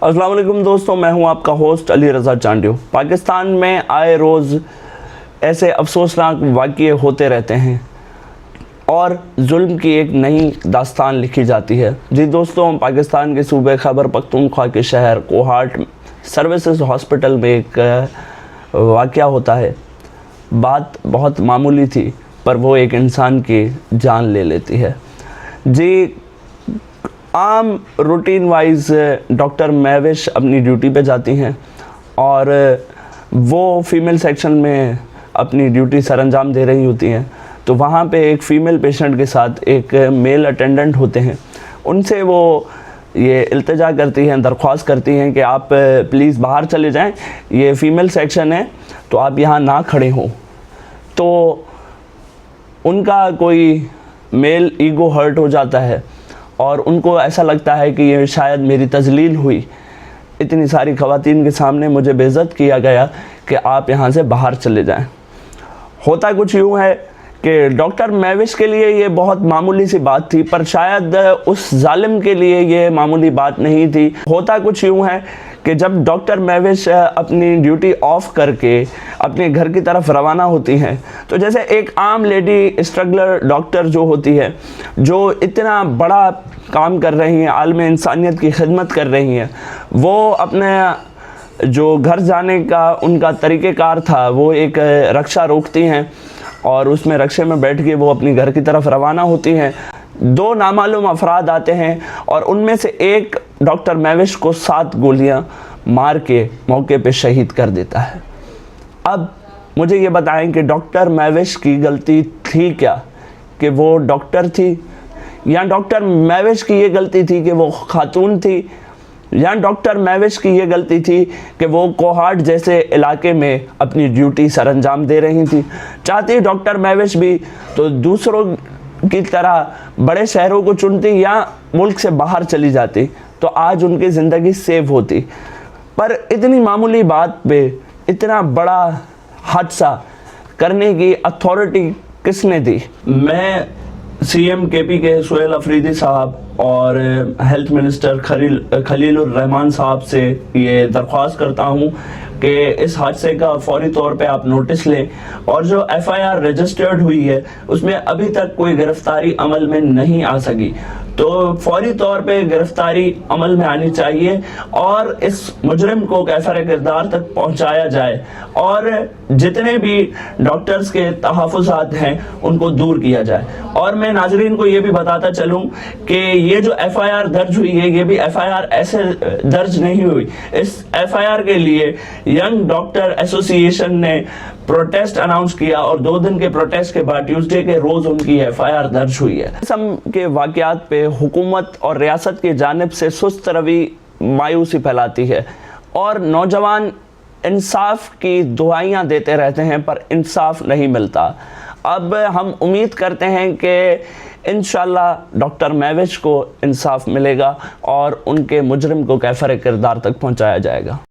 अस्सलाम वालेकुम दोस्तों, मैं हूं आपका होस्ट अली रज़ा चांडियो। पाकिस्तान में आए रोज़ ऐसे अफसोसनाक वाक़ये होते रहते हैं और जुल्म की एक नई दास्तान लिखी जाती है। जी दोस्तों, पाकिस्तान के सूबे खैबर पख्तूनख्वा के शहर कोहाट सर्विसेज हॉस्पिटल में एक वाक़या होता है। बात बहुत मामूली थी पर वो एक इंसान की जान ले लेती है। जी, आम रूटीन वाइज डॉक्टर महविश अपनी ड्यूटी पे जाती हैं और वो फीमेल सेक्शन में अपनी ड्यूटी सरअंजाम दे रही होती हैं। तो वहाँ पे एक फ़ीमेल पेशेंट के साथ एक मेल अटेंडेंट होते हैं। उनसे वो ये इल्तिजा करती हैं, दरख्वास्त करती हैं कि आप प्लीज़ बाहर चले जाएं, ये फ़ीमेल सेक्शन है तो आप यहाँ ना खड़े हों। तो उनका कोई मेल ईगो हर्ट हो जाता है और उनको ऐसा लगता है कि ये शायद मेरी तजलील हुई, इतनी सारी ख़वातीन के सामने मुझे बेइज्जत किया गया कि आप यहाँ से बाहर चले जाएं। होता कुछ यूँ है कि डॉक्टर महविश के लिए ये बहुत मामूली सी बात थी, पर शायद उस जालिम के लिए ये मामूली बात नहीं थी। होता कुछ यूँ है कि जब डॉक्टर महविश अपनी ड्यूटी ऑफ करके अपने घर की तरफ रवाना होती हैं, तो जैसे एक आम लेडी स्ट्रगलर डॉक्टर जो होती है, जो इतना बड़ा काम कर रही हैं, आलम इंसानियत की खिदमत कर रही हैं, वो अपने जो घर जाने का उनका तरीक़ेकार था, वो एक रक्षा रोकती हैं और उसमें रक्शे में बैठ के वो अपनी घर की तरफ रवाना होती हैं। दो नामालूम अफराद आते हैं और उनमें से एक डॉक्टर महविश को 7 गोलियां मार के मौके पे शहीद कर देता है। अब मुझे ये बताएं कि डॉक्टर महविश की गलती थी क्या कि वो डॉक्टर थी, या डॉक्टर महविश की ये गलती थी कि वो खातून थी, या डॉक्टर महविश की ये गलती थी कि वो कोहाट जैसे इलाके में अपनी ड्यूटी सरअंजाम दे रही थी। चाहती डॉक्टर महविश भी तो दूसरों की तरह बड़े शहरों को चुनती या मुल्क से बाहर चली जाती, तो आज उनकी ज़िंदगी सेव होती। पर इतनी मामूली बात पे इतना बड़ा हादसा करने की अथॉरिटी किसने दी? मैं CM KP के सुहेल अफरीदी साहब और हेल्थ मिनिस्टर खलीलुर रहमान साहब से ये दरख्वास्त करता हूँ कि इस हादसे का फौरी तौर पे आप नोटिस लें, और जो FIR रजिस्टर्ड हुई है उसमें अभी तक कोई गिरफ्तारी अमल में नहीं आ सकी, तो फौरी तौर पे गिरफ्तारी अमल में आनी चाहिए और इस मुजरिम को कैफर किरदार तक पहुंचाया जाए और जितने भी डॉक्टर्स के तहफ़्फ़ुज़ात हैं उनको दूर किया जाए। और मैं नाज़रीन को ये भी बताता चलूँ कि ये जो FIR दर्ज हुई है, ये भी FIR ऐसे दर्ज नहीं हुई। इस FIR के लिए यंग डॉक्टर एसोसिएशन ने प्रोटेस्ट अनाउंस किया और 2 दिन के प्रोटेस्ट के बाद ट्यूसडे के रोज़ उनकी FIR दर्ज हुई है। किस्म के वाक़यात पे हुकूमत और रियासत की जानिब से सुस्त रवि मायूसी फैलाती है और नौजवान इंसाफ की दुआइयाँ देते रहते हैं पर इंसाफ नहीं मिलता। अब हम उम्मीद करते हैं कि इंशाअल्लाह डॉक्टर महविश को इंसाफ मिलेगा और उनके मुजरिम को कैफर किरदार तक पहुँचाया जाएगा।